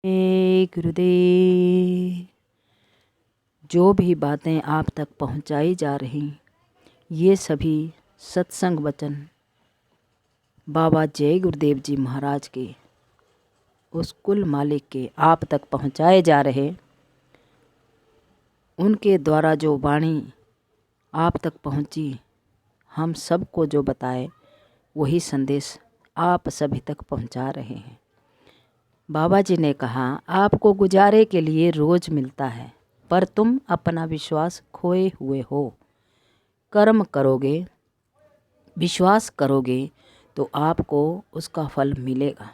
गुरुदेव, जो भी बातें आप तक पहुंचाई जा रही, ये सभी सत्संग वचन बाबा जय गुरुदेव जी महाराज के उस कुल मालिक के आप तक पहुंचाए जा रहे। उनके द्वारा जो वाणी आप तक पहुंची, हम सबको जो बताए, वही संदेश आप सभी तक पहुंचा रहे हैं। बाबा जी ने कहा, आपको गुजारे के लिए रोज़ मिलता है, पर तुम अपना विश्वास खोए हुए हो। कर्म करोगे, विश्वास करोगे तो आपको उसका फल मिलेगा,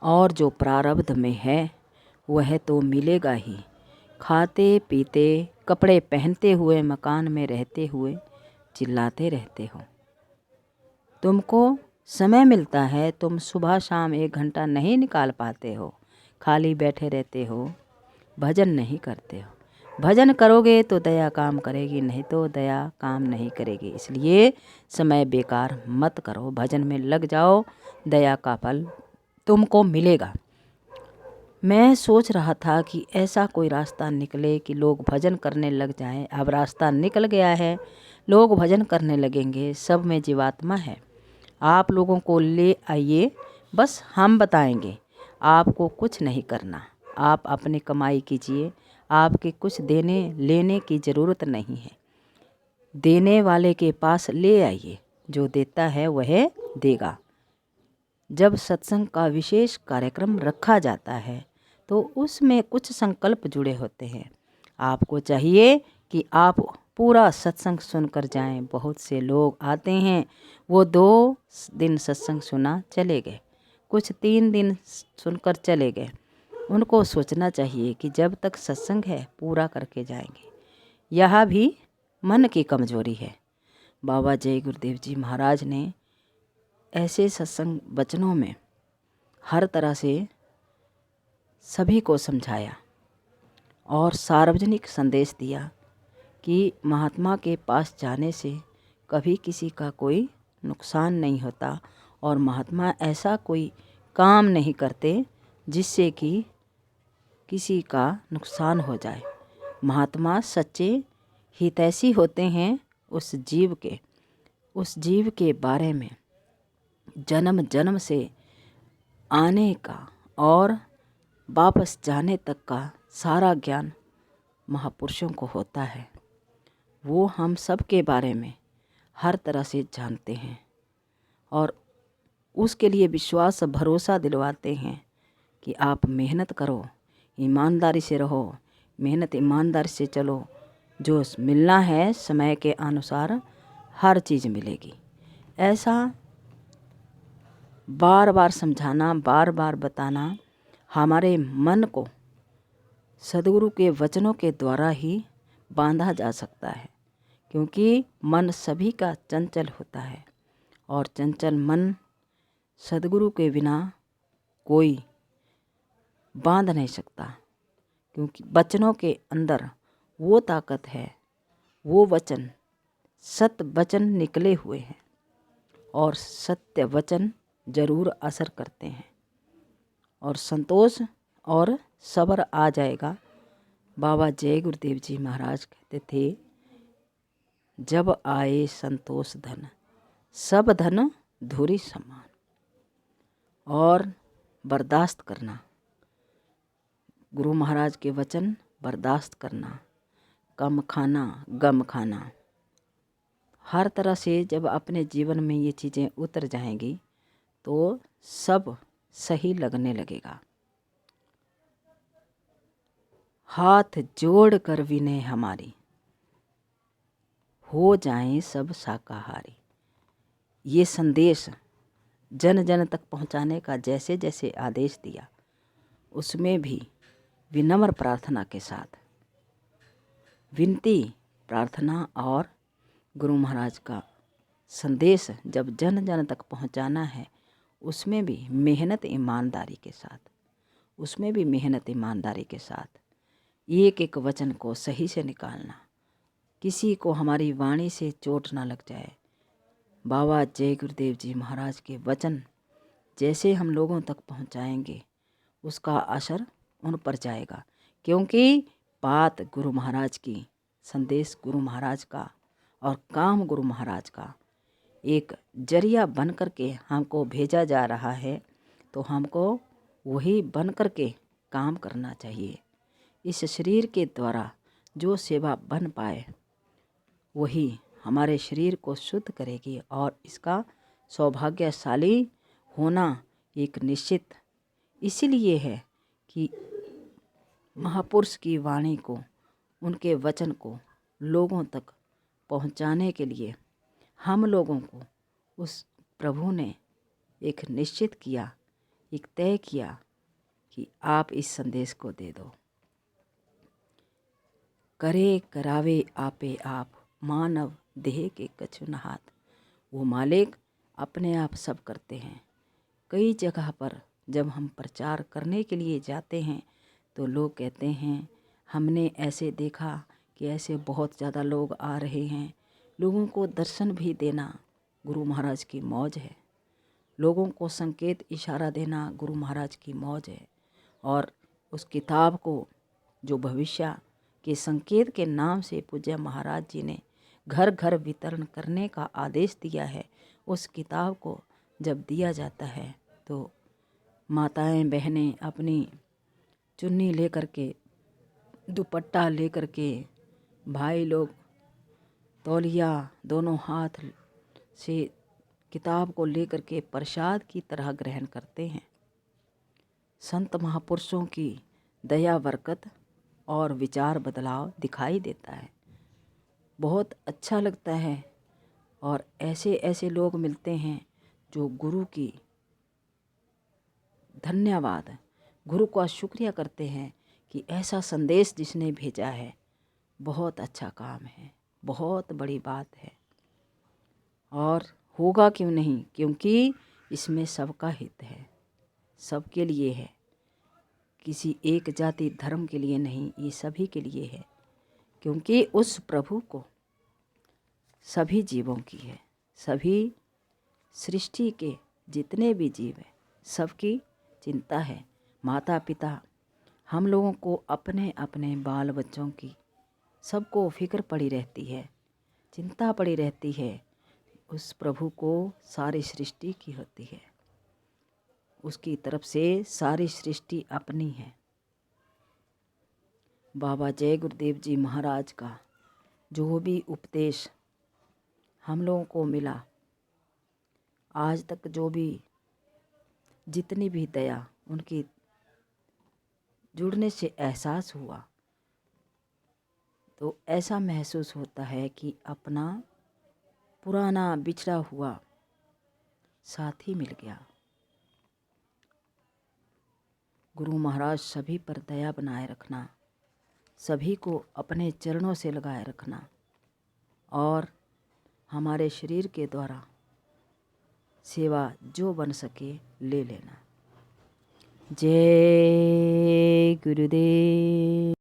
और जो प्रारब्ध में है वह तो मिलेगा ही। खाते पीते, कपड़े पहनते हुए, मकान में रहते हुए चिल्लाते रहते हो। तुमको समय मिलता है, तुम सुबह शाम 1 घंटा नहीं निकाल पाते हो, खाली बैठे रहते हो, भजन नहीं करते हो। भजन करोगे तो दया काम करेगी, नहीं तो दया काम नहीं करेगी। इसलिए समय बेकार मत करो, भजन में लग जाओ, दया का फल तुमको मिलेगा। मैं सोच रहा था कि ऐसा कोई रास्ता निकले कि लोग भजन करने लग जाएं। अब रास्ता निकल गया है, लोग भजन करने लगेंगे। सब में जीवात्मा है। आप लोगों को ले आइए, बस हम बताएंगे। आपको कुछ नहीं करना, आप अपनी कमाई कीजिए। आपके कुछ देने लेने की ज़रूरत नहीं है। देने वाले के पास ले आइए, जो देता है वह देगा। जब सत्संग का विशेष कार्यक्रम रखा जाता है तो उसमें कुछ संकल्प जुड़े होते हैं। आपको चाहिए कि आप पूरा सत्संग सुनकर जाएं। बहुत से लोग आते हैं, वो 2 दिन सत्संग सुना चले गए, कुछ 3 दिन सुनकर चले गए। उनको सोचना चाहिए कि जब तक सत्संग है पूरा करके जाएंगे। यह भी मन की कमजोरी है। बाबा जय गुरुदेव जी महाराज ने ऐसे सत्संग वचनों में हर तरह से सभी को समझाया और सार्वजनिक संदेश दिया कि महात्मा के पास जाने से कभी किसी का कोई नुकसान नहीं होता, और महात्मा ऐसा कोई काम नहीं करते जिससे कि किसी का नुकसान हो जाए। महात्मा सच्चे हितैषी होते हैं उस जीव के बारे में जन्म जन्म से आने का और वापस जाने तक का सारा ज्ञान महापुरुषों को होता है। वो हम सब के बारे में हर तरह से जानते हैं और उसके लिए विश्वास भरोसा दिलवाते हैं कि आप मेहनत करो, ईमानदारी से रहो, मेहनत ईमानदारी से चलो। जो मिलना है समय के अनुसार हर चीज़ मिलेगी। ऐसा बार बार समझाना, बार बार बताना हमारे मन को सद्गुरु के वचनों के द्वारा ही बांधा जा सकता है, क्योंकि मन सभी का चंचल होता है और चंचल मन सद्गुरु के बिना कोई बांध नहीं सकता, क्योंकि वचनों के अंदर वो ताकत है, वो वचन सत्य वचन निकले हुए हैं और सत्य वचन जरूर असर करते हैं और संतोष और सब्र आ जाएगा। बाबा जय गुरुदेव जी महाराज कहते थे, जब आए संतोष धन, सब धन धूरी समान। और बर्दाश्त करना, गुरु महाराज के वचन बर्दाश्त करना, कम खाना, गम खाना, हर तरह से जब अपने जीवन में ये चीज़ें उतर जाएंगी तो सब सही लगने लगेगा। हाथ जोड़ कर विनय हमारी, हो जाएं सब शाकाहारी। ये संदेश जन जन तक पहुंचाने का जैसे जैसे आदेश दिया, उसमें भी विनम्र प्रार्थना के साथ, विनती प्रार्थना और गुरु महाराज का संदेश जब जन जन तक पहुंचाना है, उसमें भी मेहनत ईमानदारी के साथ, उसमें भी मेहनत ईमानदारी के साथ एक एक वचन को सही से निकालना, किसी को हमारी वाणी से चोट ना लग जाए। बाबा जय गुरुदेव जी महाराज के वचन जैसे हम लोगों तक पहुंचाएंगे, उसका असर उन पर जाएगा, क्योंकि बात गुरु महाराज की, संदेश गुरु महाराज का और काम गुरु महाराज का एक जरिया बन करके हमको भेजा जा रहा है, तो हमको वही बन करके काम करना चाहिए। इस शरीर के द्वारा जो सेवा बन पाए वही हमारे शरीर को शुद्ध करेगी और इसका सौभाग्यशाली होना एक निश्चित इसीलिए है कि महापुरुष की वाणी को, उनके वचन को लोगों तक पहुंचाने के लिए हम लोगों को उस प्रभु ने एक निश्चित किया, एक तय किया कि आप इस संदेश को दे दो। करे करावे आपे आप, मानव देह के कछु न हाथ। वो मालिक अपने आप सब करते हैं। कई जगह पर जब हम प्रचार करने के लिए जाते हैं तो लोग कहते हैं हमने ऐसे देखा कि ऐसे बहुत ज़्यादा लोग आ रहे हैं। लोगों को दर्शन भी देना गुरु महाराज की मौज है, लोगों को संकेत इशारा देना गुरु महाराज की मौज है। और उस किताब को जो भविष्य के संकेत के नाम से पूज्य महाराज जी ने घर घर वितरण करने का आदेश दिया है, उस किताब को जब दिया जाता है तो माताएं बहनें अपनी चुन्नी लेकर के, दुपट्टा लेकर के, भाई लोग तौलिया दोनों हाथ से किताब को लेकर के प्रसाद की तरह ग्रहण करते हैं। संत महापुरुषों की दया बरकत और विचार बदलाव दिखाई देता है, बहुत अच्छा लगता है। और ऐसे ऐसे लोग मिलते हैं जो गुरु की धन्यवाद, गुरु का शुक्रिया करते हैं कि ऐसा संदेश जिसने भेजा है बहुत अच्छा काम है, बहुत बड़ी बात है। और होगा क्यों नहीं, क्योंकि इसमें सबका हित है, सबके लिए है, किसी एक जाति धर्म के लिए नहीं, ये सभी के लिए है। क्योंकि उस प्रभु को सभी जीवों की है, सभी सृष्टि के जितने भी जीव हैं सबकी चिंता है। माता पिता हम लोगों को अपने अपने बाल बच्चों की सबको फिक्र पड़ी रहती है, चिंता पड़ी रहती है। उस प्रभु को सारी सृष्टि की होती है, उसकी तरफ से सारी सृष्टि अपनी है। बाबा जय गुरुदेव जी महाराज का जो भी उपदेश हम लोगों को मिला आज तक, जो भी जितनी भी दया उनकी जुड़ने से एहसास हुआ, तो ऐसा महसूस होता है कि अपना पुराना बिछड़ा हुआ साथी मिल गया। गुरु महाराज सभी पर दया बनाए रखना, सभी को अपने चरणों से लगाए रखना और हमारे शरीर के द्वारा सेवा जो बन सके ले लेना। जय गुरुदेव।